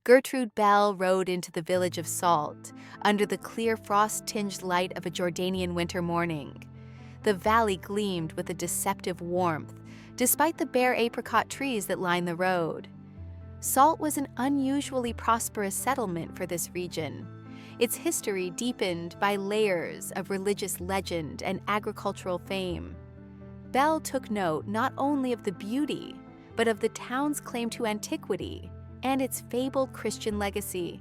Gertrude Bell rode into the village of Salt under the clear frost-tinged light of a Jordanian winter morning. The valley gleamed with a deceptive warmth, despite the bare apricot trees that line the road. Salt was an unusually prosperous settlement for this region, its history deepened by layers of religious legend and agricultural fame. Bell took note not only of the beauty, but of the town's claim to antiquity and its fabled Christian legacy.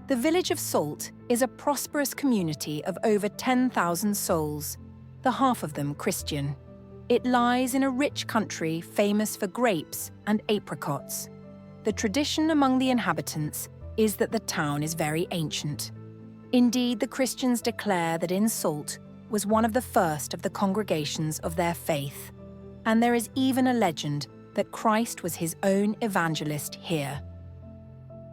The village of Salt is a prosperous community of over 10,000 souls, the half of them Christian. It lies in a rich country famous for grapes and apricots. The tradition among the inhabitants is that the town is very ancient. Indeed, the Christians declare that in Salt was one of the first of the congregations of their faith, and there is even a legend that Christ was his own evangelist here.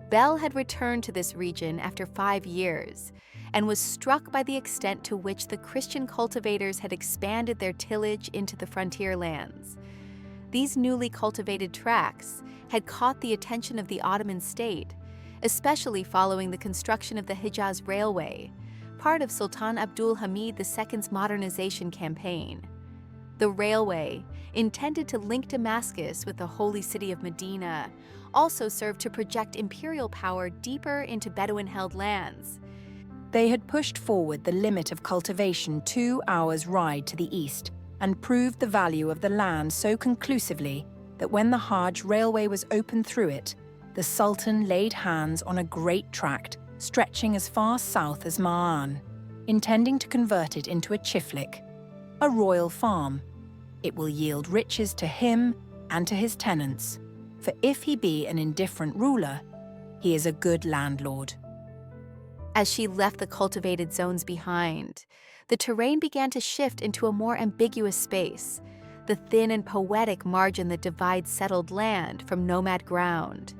Bell had returned to this region after 5 years and was struck by the extent to which the Christian cultivators had expanded their tillage into the frontier lands. These newly cultivated tracts had caught the attention of the Ottoman state, especially following the construction of the Hijaz Railway, part of Sultan Abdul Hamid II's modernization campaign. The railway, intended to link Damascus with the holy city of Medina, also served to project imperial power deeper into Bedouin-held lands. They had pushed forward the limit of cultivation 2 hours' ride to the east and proved the value of the land so conclusively that when the Hajj railway was opened through it, the Sultan laid hands on a great tract stretching as far south as Ma'an, intending to convert it into a chiflik, a royal farm. It will yield riches to him and to his tenants, for if he be an indifferent ruler, he is a good landlord. As she left the cultivated zones behind, the terrain began to shift into a more ambiguous space, the thin and poetic margin that divides settled land from nomad ground.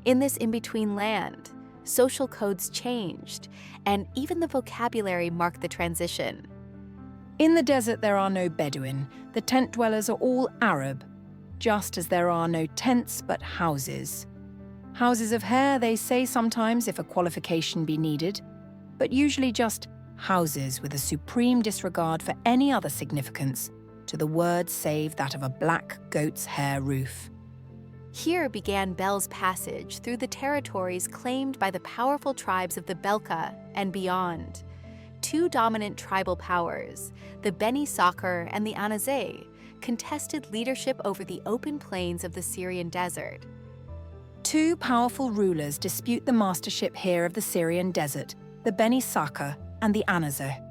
In this in-between land, social codes changed, and even the vocabulary marked the transition. In the desert there are no Bedouin, the tent dwellers are all Arab, just as there are no tents but houses. Houses of hair, they say sometimes if a qualification be needed, but usually just houses with a supreme disregard for any other significance to the word save that of a black goat's hair roof. Here began Bell's passage through the territories claimed by the powerful tribes of the Balqa and beyond. 2 dominant tribal powers, the Bani Sakhr and the Anazeh, contested leadership over the open plains of the Syrian desert. 2 powerful rulers dispute the mastership here of the Syrian desert, the Bani Sakhr and the Anazeh.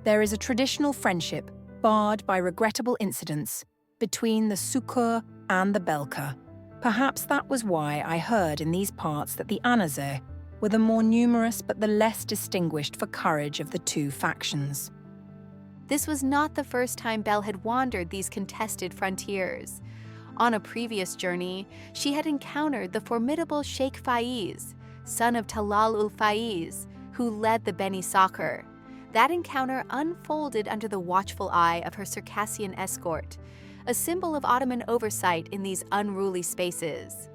There is a traditional friendship, barred by regrettable incidents, between the Sakhr and the Balqa. Perhaps that was why I heard in these parts that the Anazeh were the more numerous but the less distinguished for courage of the 2 factions. This was not the first time Bell had wandered these contested frontiers. On a previous journey, she had encountered the formidable Sheikh Feuds, son of Talal ul-Faiz, who led the Bani Sakhr. That encounter unfolded under the watchful eye of her Circassian escort, a symbol of Ottoman oversight in these unruly spaces.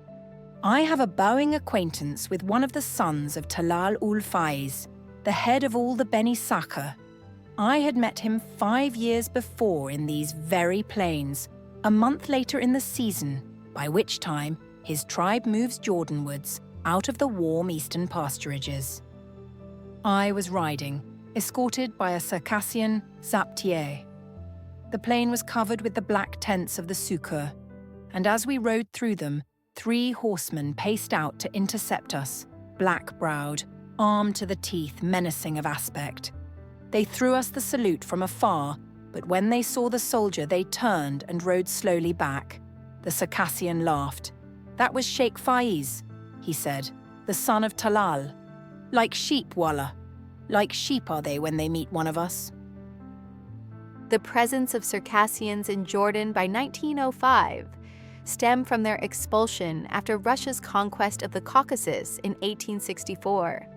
I have a bowing acquaintance with one of the sons of Talal ul-Faiz, the head of all the Bani Sakhr. I had met him 5 years before in these very plains, a month later in the season, by which time his tribe moves Jordanwards, out of the warm eastern pasturages. I was riding, escorted by a Circassian zaptier. The plain was covered with the black tents of the Sakhr, and as we rode through them, 3 horsemen paced out to intercept us, black-browed, armed to the teeth, menacing of aspect. They threw us the salute from afar, but when they saw the soldier, they turned and rode slowly back. The Circassian laughed. "That was Sheikh Faiz," he said, "the son of Talal. Like sheep, wallah. Like sheep are they when they meet one of us." The presence of Circassians in Jordan by 1905 stemmed from their expulsion after Russia's conquest of the Caucasus in 1864.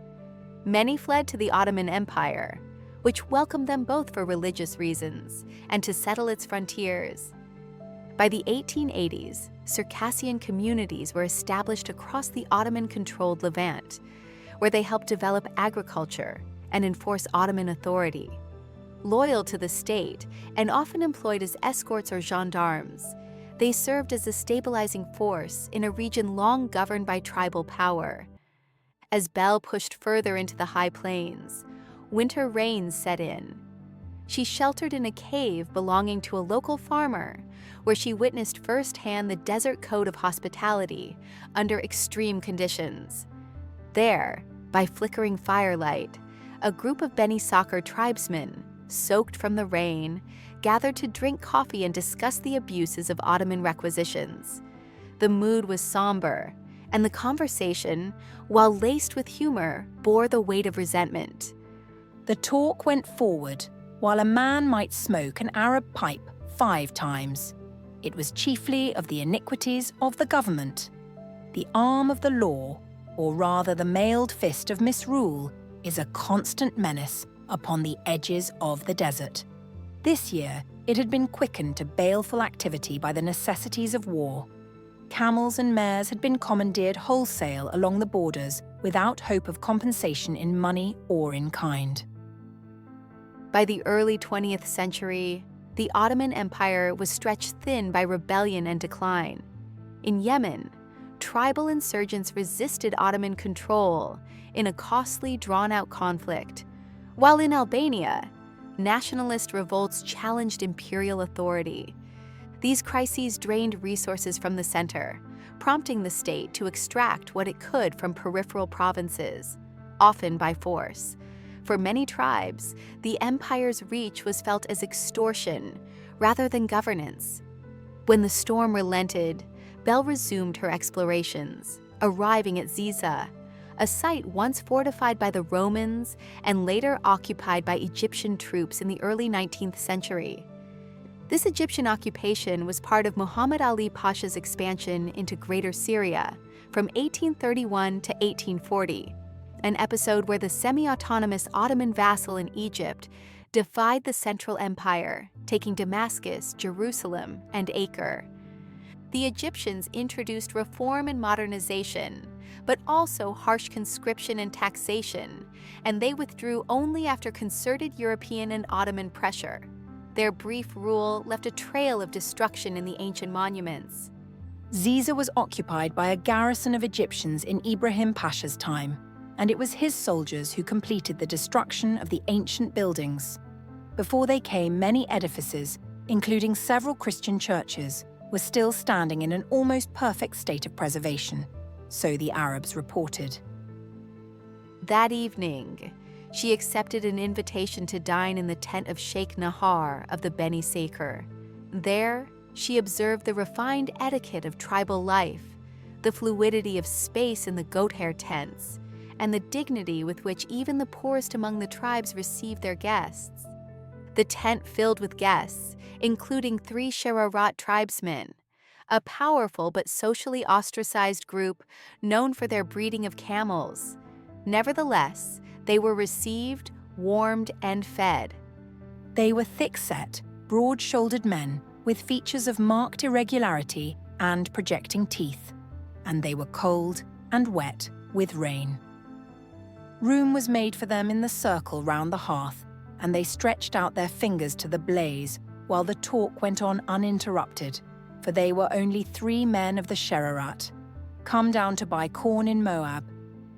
Many fled to the Ottoman Empire, which welcomed them both for religious reasons and to settle its frontiers. By the 1880s, Circassian communities were established across the Ottoman-controlled Levant, where they helped develop agriculture and enforce Ottoman authority. Loyal to the state and often employed as escorts or gendarmes, they served as a stabilizing force in a region long governed by tribal power. As Bell pushed further into the high plains, winter rains set in. She sheltered in a cave belonging to a local farmer, where she witnessed firsthand the desert code of hospitality under extreme conditions. There, by flickering firelight, a group of Bani Sakhr tribesmen, soaked from the rain, gathered to drink coffee and discuss the abuses of Ottoman requisitions. The mood was somber, and the conversation, while laced with humor, bore the weight of resentment. The talk went forward, while a man might smoke an Arab pipe 5 times. It was chiefly of the iniquities of the government. The arm of the law, or rather the mailed fist of misrule, is a constant menace upon the edges of the desert. This year, it had been quickened to baleful activity by the necessities of war. Camels and mares had been commandeered wholesale along the borders without hope of compensation in money or in kind. By the early 20th century, the Ottoman Empire was stretched thin by rebellion and decline. In Yemen, tribal insurgents resisted Ottoman control in a costly, drawn-out conflict, while in Albania, nationalist revolts challenged imperial authority. These crises drained resources from the center, prompting the state to extract what it could from peripheral provinces, often by force. For many tribes, the empire's reach was felt as extortion rather than governance. When the storm relented, Bell resumed her explorations, arriving at Ziza, a site once fortified by the Romans and later occupied by Egyptian troops in the early 19th century. This Egyptian occupation was part of Muhammad Ali Pasha's expansion into Greater Syria from 1831 to 1840, an episode where the semi-autonomous Ottoman vassal in Egypt defied the Central Empire, taking Damascus, Jerusalem, and Acre. The Egyptians introduced reform and modernization, but also harsh conscription and taxation, and they withdrew only after concerted European and Ottoman pressure. Their brief rule left a trail of destruction in the ancient monuments. Ziza was occupied by a garrison of Egyptians in Ibrahim Pasha's time, and it was his soldiers who completed the destruction of the ancient buildings. Before they came, many edifices, including several Christian churches, were still standing in an almost perfect state of preservation, so the Arabs reported. That evening, she accepted an invitation to dine in the tent of Sheikh Nahar of the Bani Sakhr. There, she observed the refined etiquette of tribal life, the fluidity of space in the goat hair tents, and the dignity with which even the poorest among the tribes received their guests. The tent filled with guests, including 3 Sherarat tribesmen, a powerful but socially ostracized group known for their breeding of camels. Nevertheless, they were received, warmed, and fed. They were thick-set, broad-shouldered men with features of marked irregularity and projecting teeth, and they were cold and wet with rain. Room was made for them in the circle round the hearth, and they stretched out their fingers to the blaze while the talk went on uninterrupted, for they were only 3 men of the Sherarat, come down to buy corn in Moab,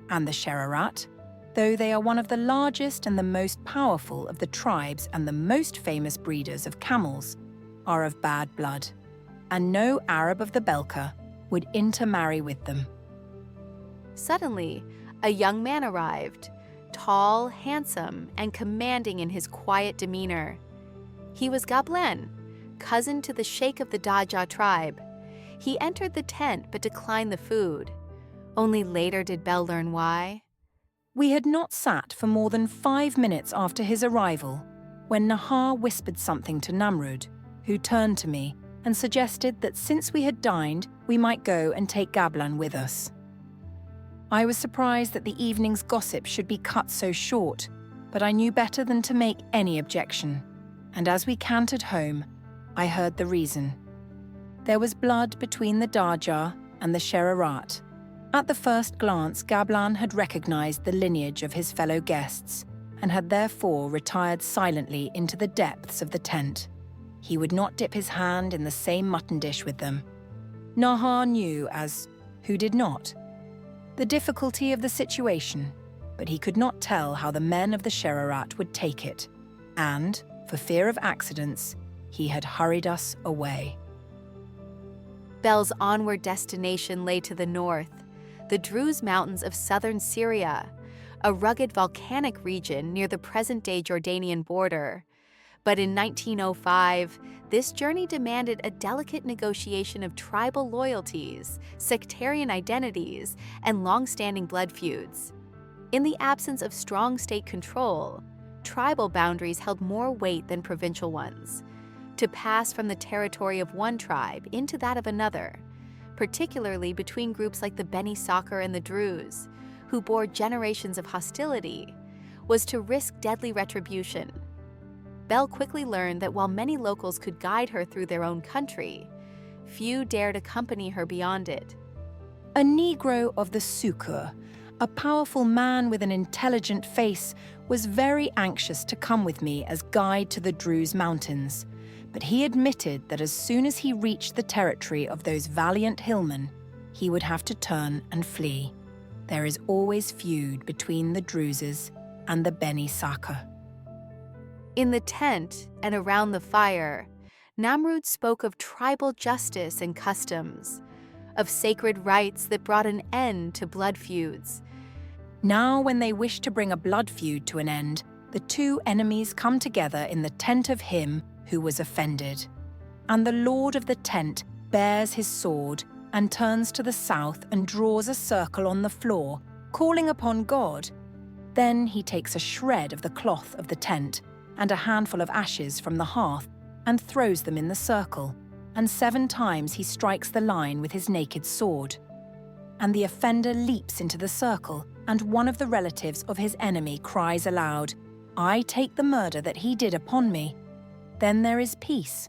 and the Sherarat, though they are one of the largest and the most powerful of the tribes and the most famous breeders of camels, are of bad blood, and no Arab of the Balqa would intermarry with them. Suddenly, a young man arrived, tall, handsome, and commanding in his quiet demeanor. He was Gablen, cousin to the sheikh of the Daja tribe. He entered the tent but declined the food. Only later did Bell learn why. We had not sat for more than 5 minutes after his arrival when Nahar whispered something to Namrud, who turned to me and suggested that since we had dined, we might go and take Gablan with us. I was surprised that the evening's gossip should be cut so short, but I knew better than to make any objection, and as we cantered home, I heard the reason. There was blood between the Darja and the Sherarat. At the first glance, Gablan had recognized the lineage of his fellow guests and had therefore retired silently into the depths of the tent. He would not dip his hand in the same mutton dish with them. Nahar knew, as who did not, the difficulty of the situation, but he could not tell how the men of the Sherarat would take it, and, for fear of accidents, he had hurried us away. Bell's onward destination lay to the north, the Druze Mountains of southern Syria, a rugged volcanic region near the present-day Jordanian border. But in 1905, this journey demanded a delicate negotiation of tribal loyalties, sectarian identities, and long-standing blood feuds. In the absence of strong state control, tribal boundaries held more weight than provincial ones. To pass from the territory of one tribe into that of another, particularly between groups like the Bani Sakhr and the Druze, who bore generations of hostility, was to risk deadly retribution. Bell quickly learned that while many locals could guide her through their own country, few dared accompany her beyond it. A Negro of the Sukur, a powerful man with an intelligent face, was very anxious to come with me as guide to the Druze mountains, but he admitted that as soon as he reached the territory of those valiant hillmen, he would have to turn and flee. There is always feud between the Druzes and the Bani Sakhr. In the tent and around the fire, Namrud spoke of tribal justice and customs, of sacred rites that brought an end to blood feuds. Now, when they wish to bring a blood feud to an end, the two enemies come together in the tent of him who was offended. And the lord of the tent bares his sword and turns to the south and draws a circle on the floor, calling upon God. Then he takes a shred of the cloth of the tent and a handful of ashes from the hearth and throws them in the circle, and 7 times he strikes the line with his naked sword. And the offender leaps into the circle, and one of the relatives of his enemy cries aloud, "I take the murder that he did upon me." Then there is peace,